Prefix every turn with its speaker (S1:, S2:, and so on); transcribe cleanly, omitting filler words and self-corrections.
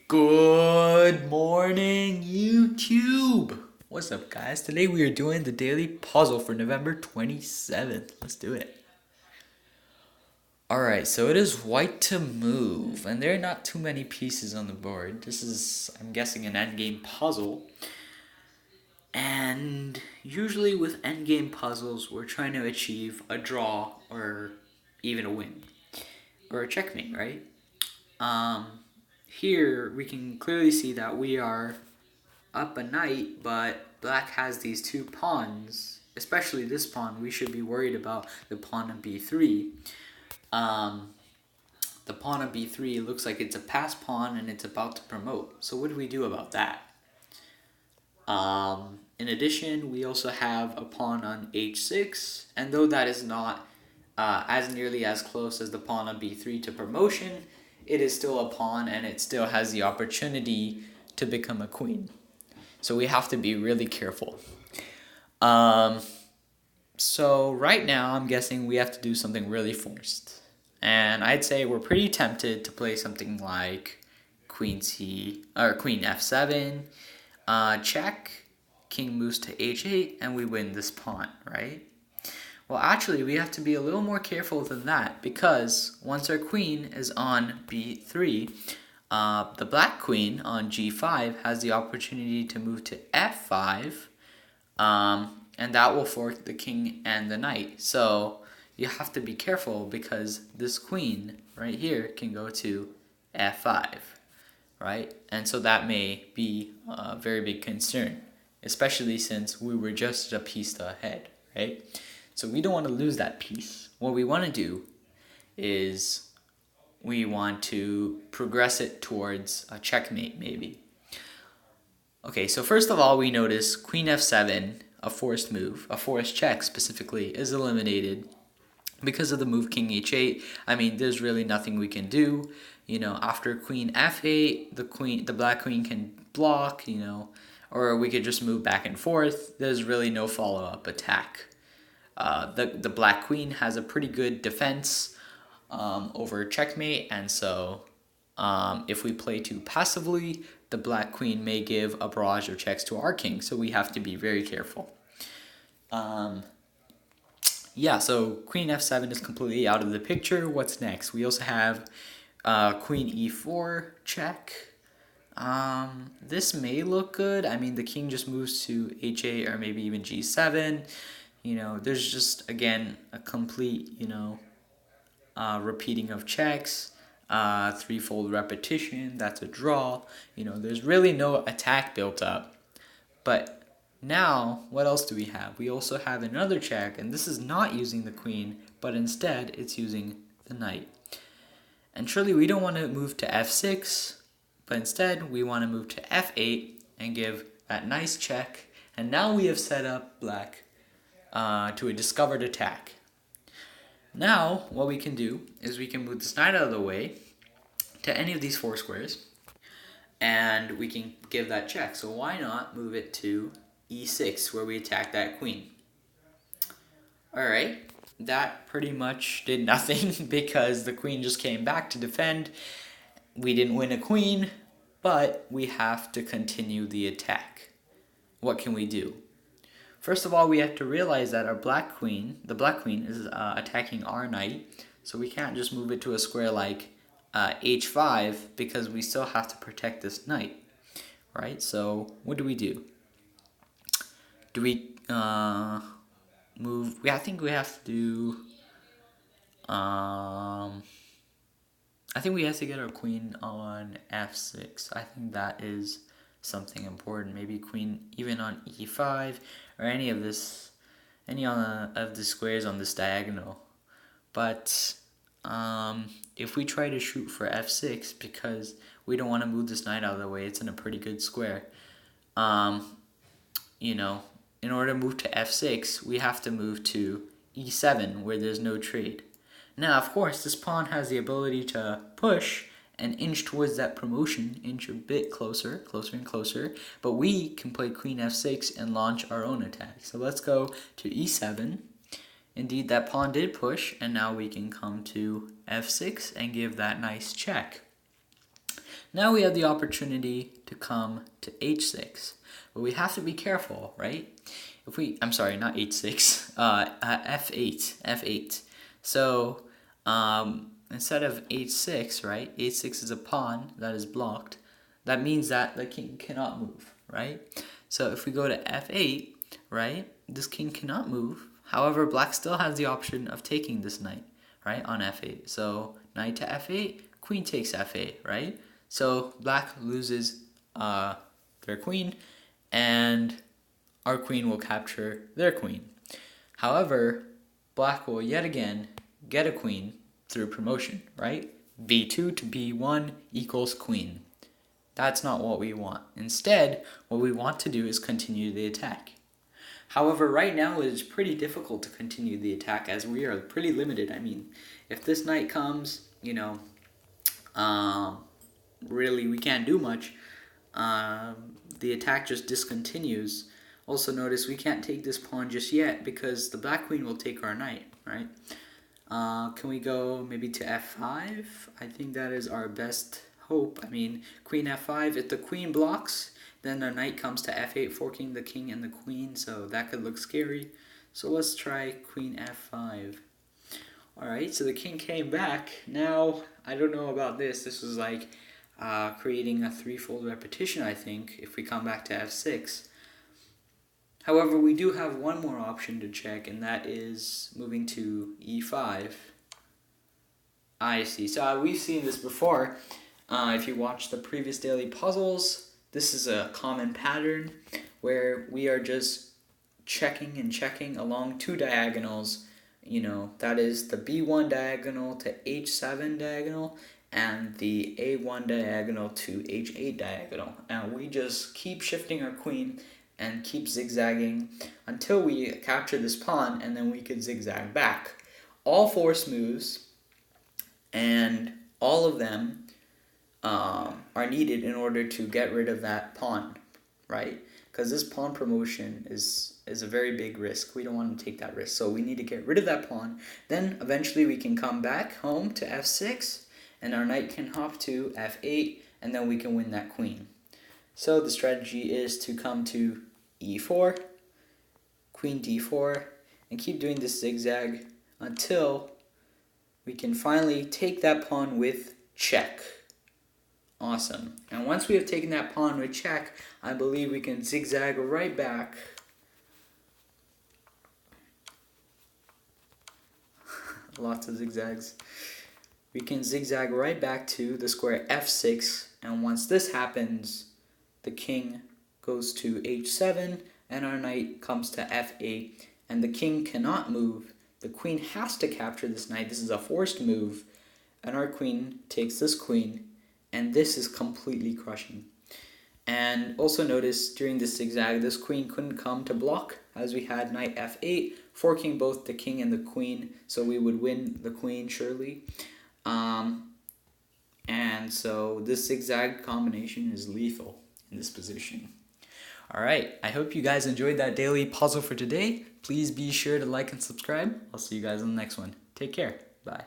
S1: Good morning, YouTube! What's up, guys? Today we are doing the daily puzzle for November 27th. Let's do it. Alright, so it is white to move, and there are not too many pieces on the board. This is, I'm guessing, an endgame puzzle. And usually with endgame puzzles, we're trying to achieve a draw or even a win. Or a checkmate, right? Here we can clearly see that we are up a knight, but black has these two pawns. Especially this pawn, we should be worried about the pawn of b3. The pawn of b3 looks like it's a pass pawn and it's about to promote. So what do we do about that? In addition, we also have a pawn on h6, and though that is not as nearly as close as the pawn on b3 to promotion, it is still a pawn and it still has the opportunity to become a queen. So we have to be really careful. So right now I'm guessing we have to do something really forced. And I'd say we're pretty tempted to play something like queen f7, check, king moves to h8, and we win this pawn, right? Well, actually, we have to be a little more careful than that, because once our queen is on b3, the black queen on g5 has the opportunity to move to f5, and that will fork the king and the knight. So you have to be careful, because this queen right here can go to f5, right? And so that may be a very big concern, especially since we were just a piece ahead, right? So we don't want to lose that piece. What we want to do is we want to progress it towards a checkmate, maybe. Okay, so first of all, we notice queen f7, a forced move, a forced check specifically, is eliminated because of the move king h8. I mean, there's really nothing we can do. You know, after queen f8, the black queen can block, you know, or we could just move back and forth. There's really no follow-up attack. The black queen has a pretty good defense over checkmate, and so if we play too passively, the black queen may give a barrage of checks to our king, so we have to be very careful. Yeah, so queen f7 is completely out of the picture. What's next? We also have queen e4 check. This may look good. I mean, the king just moves to h8 or maybe even g7. You know, there's just, again, a complete, repeating of checks, threefold repetition, that's a draw. You know, there's really no attack built up. But now, what else do we have? We also have another check, and this is not using the queen, but instead it's using the knight. And surely we don't want to move to f6, but instead we want to move to f8 and give that nice check. And now we have set up black to a discovered attack. Now, what we can do is we can move this knight out of the way to any of these four squares, and we can give that check. So why not move it to e6, where we attack that queen? Alright, that pretty much did nothing because the queen just came back to defend. We didn't win a queen, but we have to continue the attack. What can we do? First of all, we have to realize that the black queen is attacking our knight, so we can't just move it to a square like h5, because we still have to protect this knight, right? So what do we do? Do we move? I think we have to do. I think we have to get our queen on f6. I think that is something important. Maybe queen even on e5 or any of the squares on this diagonal. But if we try to shoot for f6, because we don't want to move this knight out of the way, it's in a pretty good square. You know, in order to move to f6, we have to move to e7, where there's no trade. Now, of course, this pawn has the ability to push and inch towards that promotion, inch a bit closer and closer, but we can play queen f6 and launch our own attack. So let's go to e7. Indeed, that pawn did push, and now we can come to f6 and give that nice check. Now we have the opportunity to come to h6, but we have to be careful, right? I'm sorry, not h6, f8. So instead of h6, right? h6 is a pawn that is blocked. That means that the king cannot move, right? So if we go to f8, right? This king cannot move. However, black still has the option of taking this knight, right? On f8. So knight to f8, queen takes f8, right? So black loses their queen, and our queen will capture their queen. However, black will yet again get a queen through promotion, right? b2 to b1 equals queen. That's not what we want. Instead, what we want to do is continue the attack. However, right now it is pretty difficult to continue the attack as we are pretty limited. I mean, if this knight comes, really we can't do much. The attack just discontinues. Also notice we can't take this pawn just yet because the black queen will take our knight, right? Can we go maybe to f5? I think that is our best hope. I mean, queen f5, if the queen blocks, then the knight comes to f8, forking the king and the queen, so that could look scary. So let's try queen f5. Alright, so the king came back. Now, I don't know about this. This was like creating a threefold repetition, I think, if we come back to f6. However, we do have one more option to check, and that is moving to e5. I see. So we've seen this before. If you watch the previous daily puzzles, this is a common pattern where we are just checking and checking along two diagonals. That is the b1 diagonal to h7 diagonal and the a1 diagonal to h8 diagonal. And we just keep shifting our queen and keep zigzagging until we capture this pawn, and then we could zigzag back. All force moves, and all of them are needed in order to get rid of that pawn, right? Because this pawn promotion is a very big risk. We don't want to take that risk, so we need to get rid of that pawn. Then eventually we can come back home to f6, and our knight can hop to f8, and then we can win that queen. So the strategy is to come to e4, queen d4, and keep doing this zigzag until we can finally take that pawn with check. Awesome. And once we have taken that pawn with check, I believe we can zigzag right back. Lots of zigzags. We can zigzag right back to the square f6, and once this happens, the king goes to h7, and our knight comes to f8, and the king cannot move. The queen has to capture this knight. This is a forced move, and our queen takes this queen, and this is completely crushing. And also notice during this zigzag, this queen couldn't come to block as we had knight f8, forking both the king and the queen, so we would win the queen surely. And so this zigzag combination is lethal in this position. Alright, I hope you guys enjoyed that daily puzzle for today. Please be sure to like and subscribe. I'll see you guys in the next one. Take care. Bye.